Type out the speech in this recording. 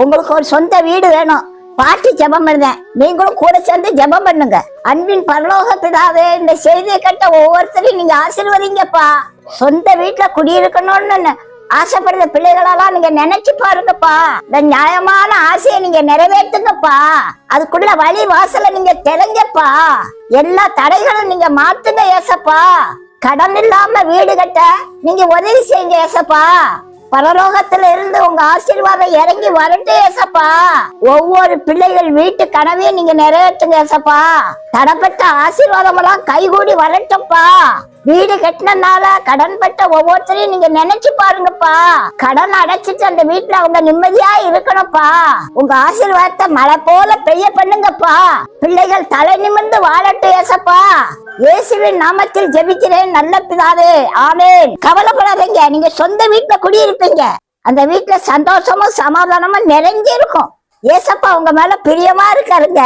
உங்களுக்கு ஒரு சொந்த வீடு வேணும். பாட்டி ஜெபம் பண்ணுதேன், நீங்களும் கூட சேர்ந்து ஜெபம் பண்ணுங்க. அன்பின் பரலோக பிதாவே, இந்த செய்தியை கேட்ட ஒவ்வொருத்தரையும் நீங்க ஆசீர்வதிங்கப்பா. சொந்த வீட்டுல குடியிருக்கணும்னு ஆசைப்படுற பிள்ளைகளெல்லாம் நீங்க நினைச்சு பாருங்கப்பா. இந்த நியாயமான ஆசையை நீங்க நிறைவேற்றுங்கப்பா. அதுக்குள்ள வழி வாசல நீங்க தெரிஞ்சப்பா. எல்லா தடைகளும் நீங்க மாத்துங்க ஏசப்பா. கடன் இல்லாம வீடு கட்ட நீங்க உதவி செய்யுங்க ஏசப்பா. பரலோகத்துல இருந்து உங்க ஆசீர்வாதம் இறங்கி வரட்டும் ஏசப்பா. ஒவ்வொரு பிள்ளைகள் வீட்டு கனவையும் நீங்க நிறைவேற்றுங்க ஏசப்பா. தடப்பட்ட ஆசீர்வாதம் எல்லாம் கைகூடி வரட்டும்ப்பா. வீடு கட்டினால கடன் பட்ட ஒவ்வொருத்தரையும் நீங்க நினைச்சு பாருங்கப்பா. கடன் அடைச்சிட்டு அந்த வீட்டுல அவங்க நிம்மதியா இருக்கணும்ப்பா. உங்க ஆசீர்வாதத்தை மழை போல பெய்ய பண்ணுங்கப்பா. பிள்ளைகள் தலை நிமிர்ந்து வாழட்டும் ஏசப்பா. இயேசுவின் நாமத்தில் ஜெபிக்கிறேன் நல்ல பிதாவே, ஆமென். கவலைப்படாதீங்க, நீங்க சொந்த வீட்டுல குடியிருப்பீங்க. அந்த வீட்டுல சந்தோஷமும் சமாதானமும் நிறைஞ்சி இருக்கும். ஏசப்பா உங்க மேல பிரியமா இருக்காருங்க.